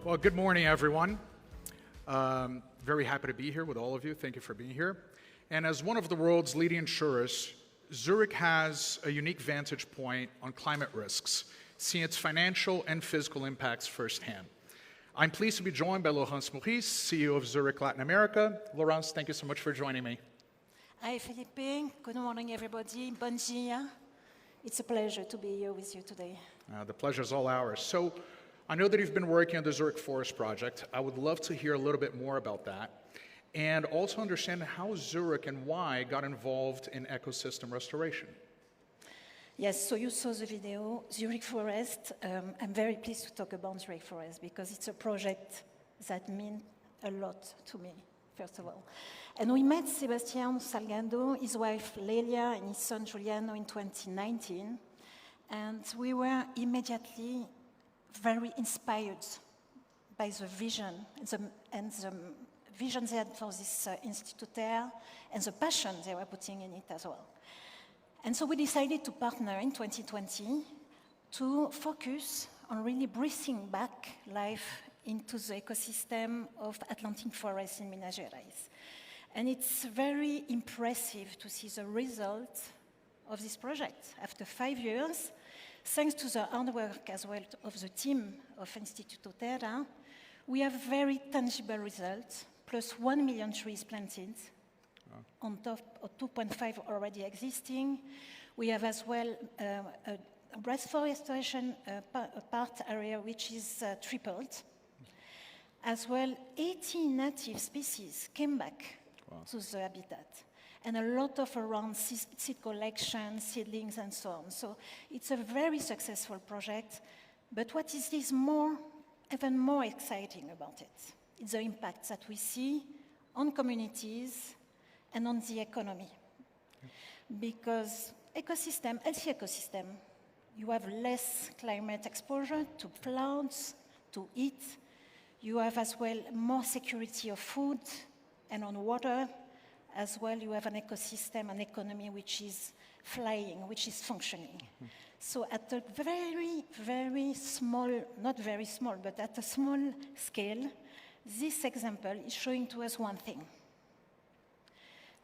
Well, good morning, everyone. Very happy to be here with all of you. Thank you for being here. And as one of the world's leading insurers, Zurich has a unique vantage point on climate risks, seeing its financial and physical impacts firsthand. I'm pleased to be joined by Laurence Maurice, CEO of Zurich Latin America. Laurence, thank you so much for joining me. Hi, Felippe. Good morning, everybody. Bon dia. It's a pleasure to be here with you today. The pleasure is all ours. So, I know that you've been working on the Zurich Forest Project. I would love to hear a little bit more about that, and also understand how Zurich and why got involved in ecosystem restoration. Yes, so you saw the video, Zurich Forest. I'm very pleased to talk about Zurich Forest because it's a project that means a lot to me, first of all. And we met Sebastián Salgado, his wife Lelia, and his son Giuliano in 2019, and we were immediately very inspired by the vision and the vision they had for this institute there and the passion they were putting in it as well. And so we decided to partner in 2020 to focus on really breathing back life into the ecosystem of Atlantic forest in Minas Gerais. And it's very impressive to see the result of this project. After 5 years, thanks to the hard work as well of the team of Instituto Terra, we have very tangible results, plus 1 million trees planted, on top of 2.5 already existing. We have as well a reforestation part area which is tripled. As well, 80 native species came back to the habitat. And a lot of around seed collection, seedlings, and so on. So it's a very successful project. But what is even more exciting about it? It's the impact that we see on communities and on the economy. Because healthy ecosystem, you have less climate exposure to clouds, to heat. You have as well more security of food and on water. As well, you have an ecosystem, an economy which is flying, which is functioning. So at a very, very small, not very small, but at a small scale, this example is showing to us one thing.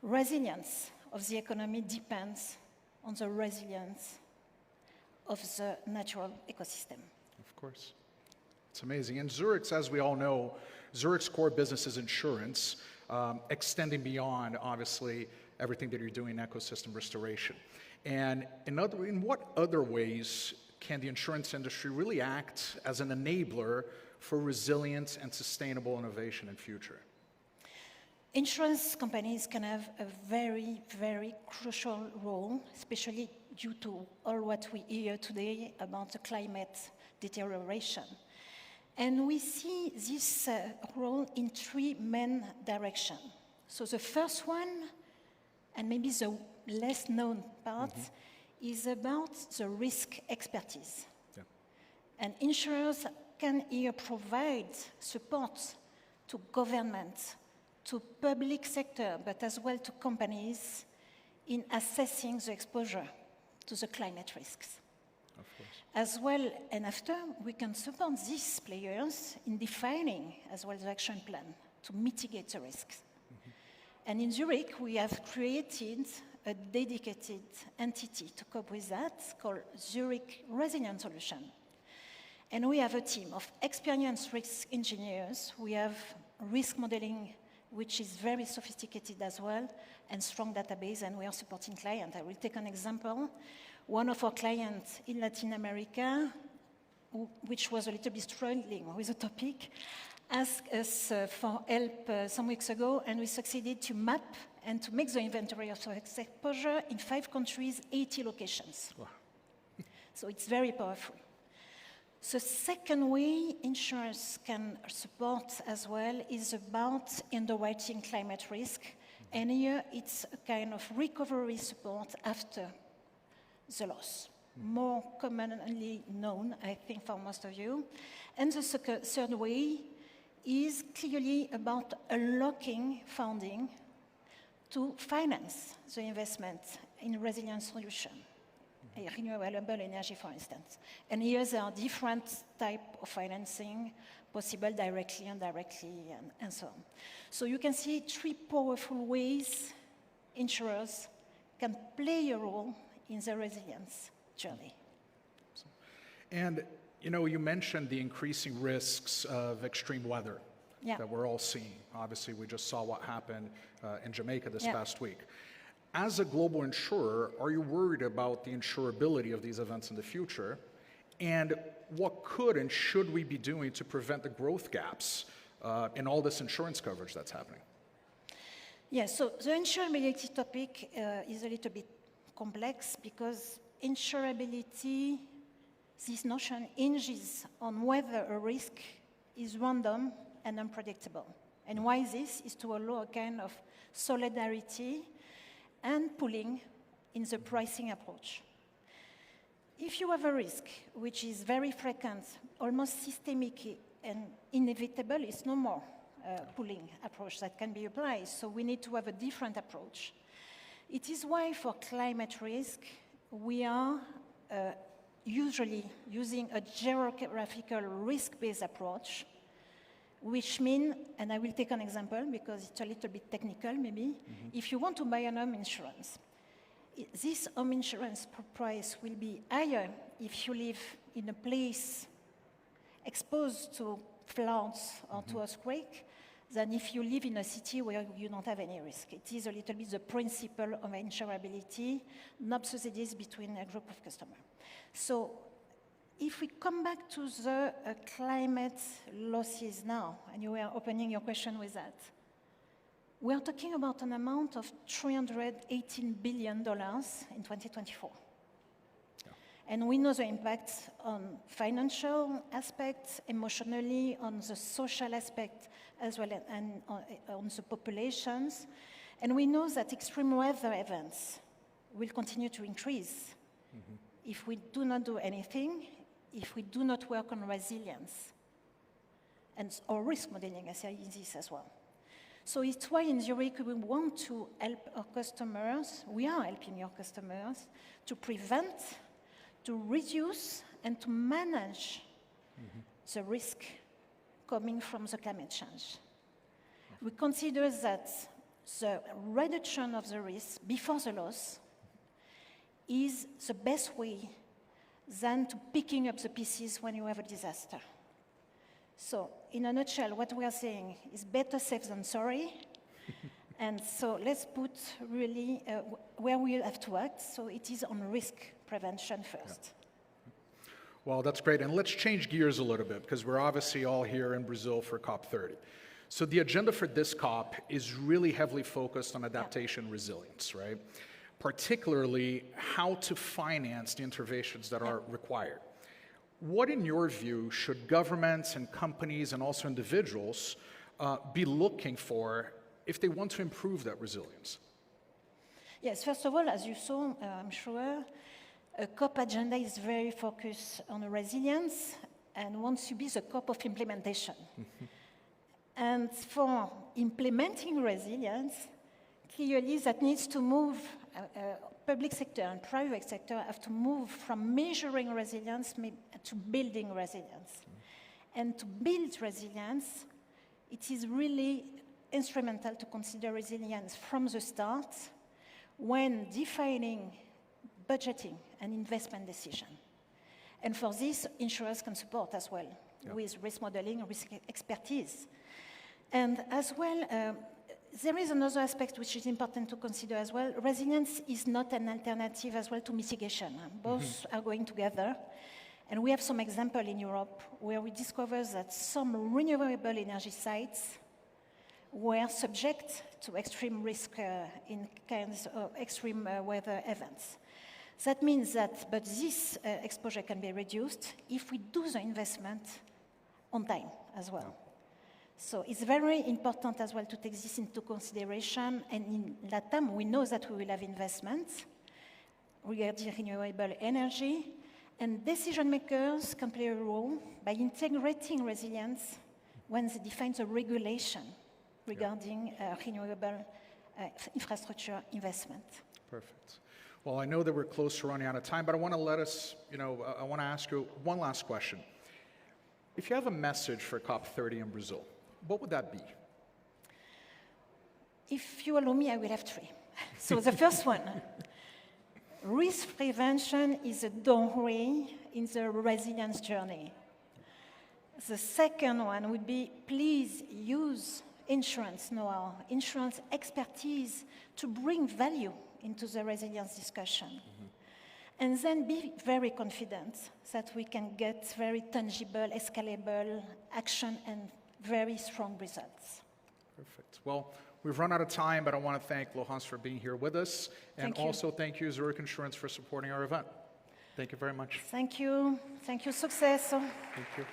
Resilience of the economy depends on the resilience of the natural ecosystem. Of course. It's amazing. And Zurich's, as we all know, Zurich's core business is insurance, extending beyond, obviously, everything that you're doing in ecosystem restoration. And in what other ways can the insurance industry really act as an enabler for resilience and sustainable innovation in future? Insurance companies can have a very, very crucial role, especially due to all what we hear today about the climate deterioration. And we see this role in 3 main directions. So the first one, and maybe the less known part, is about the risk expertise. Yeah. And insurers can here provide support to government, to public sector, but as well to companies in assessing the exposure to the climate risks. As well, and after, we can support these players in defining as well the action plan to mitigate the risks. And in Zurich, we have created a dedicated entity to cope with that called Zurich Resilience Solution. And we have a team of experienced risk engineers. We have risk modeling, which is very sophisticated as well, and strong database, and we are supporting clients. I will take an example. One of our clients in Latin America, which was a little bit struggling with the topic, asked us for help some weeks ago, and we succeeded to map and to make the inventory of the exposure in 5 countries, 80 locations. Wow. So it's very powerful. The second way insurance can support as well is about underwriting climate risk. And here it's a kind of recovery support after the loss. More commonly known, I think, for most of you. And the third way is clearly about unlocking funding to finance the investment in resilience solution. renewable energy, for instance. And here there are different types of financing possible directly, indirectly, and so on. So you can see 3 powerful ways insurers can play a role in the resilience journey. And you mentioned the increasing risks of extreme weather that we're all seeing. Obviously, we just saw what happened in Jamaica this past week. As a global insurer, are you worried about the insurability of these events in the future? And what could and should we be doing to prevent the growth gaps in all this insurance coverage that's happening? Yes, so the insurability topic is a little bit complex because insurability, this notion hinges on whether a risk is random and unpredictable. And why this is to allow a kind of solidarity and pooling in the pricing approach. If you have a risk which is very frequent, almost systemic and inevitable, it's no more pooling approach that can be applied. So we need to have a different approach. It is why for climate risk, we are usually using a geographical risk-based approach, which means, and I will take an example because it's a little bit technical maybe, if you want to buy an home insurance, this home insurance price will be higher if you live in a place exposed to floods or to earthquake than if you live in a city where you don't have any risk. It is a little bit the principle of insurability, not subsidies between a group of customers. So if we come back to the climate losses now, and you were opening your question with that, we are talking about an amount of $318 billion in 2024. Yeah. And we know the impact on financial aspects, emotionally, on the social aspect, as well as and on the populations. And we know that extreme weather events will continue to increase if we do not do anything, if we do not work on resilience and or risk modeling, I say this as well. So it's why in Zurich we want to help our customers, we are helping our customers to prevent, to reduce, and to manage the risk coming from the climate change. We consider that the reduction of the risk before the loss is the best way than to picking up the pieces when you have a disaster. So, in a nutshell, what we are saying is better safe than sorry. And so let's put really where we have to act. So it is on risk prevention first. Yeah. Well, that's great. And let's change gears a little bit because we're obviously all here in Brazil for COP30. So the agenda for this COP is really heavily focused on adaptation resilience, right? Particularly how to finance the interventions that are required. What, in your view, should governments and companies and also individuals be looking for if they want to improve that resilience? Yes, first of all, as you saw, I'm sure, a COP agenda is very focused on resilience and wants to be the COP of implementation. And for implementing resilience, clearly that needs to move, public sector and private sector have to move from measuring resilience to building resilience. And to build resilience, it is really instrumental to consider resilience from the start when defining budgeting and investment decision. And for this, insurers can support as well with risk modeling, risk expertise. And as well, there is another aspect which is important to consider as well. Resilience is not an alternative as well to mitigation. Both are going together. And we have some example in Europe where we discover that some renewable energy sites were subject to extreme risk in kinds of extreme weather events. That means that, but this exposure can be reduced if we do the investment on time as well. So it's very important as well to take this into consideration. And in LATAM, we know that we will have investments regarding renewable energy. And decision makers can play a role by integrating resilience when they define the regulation regarding renewable infrastructure investment. Perfect. Well, I know that we're close to running out of time, but I want to I want to ask you one last question. If you have a message for COP30 in Brazil, what would that be? If you allow me, I will have three. So the first one, risk prevention is a doorway in the resilience journey. The second one would be, please use insurance know-how, insurance expertise to bring value into the resilience discussion. And then be very confident that we can get very tangible, escalable action and very strong results. Perfect. Well, we've run out of time, but I want to thank Laurence for being here with us. And also thank you, Zurich Insurance, for supporting our event. Thank you very much. Thank you. Thank you. Success. Thank you.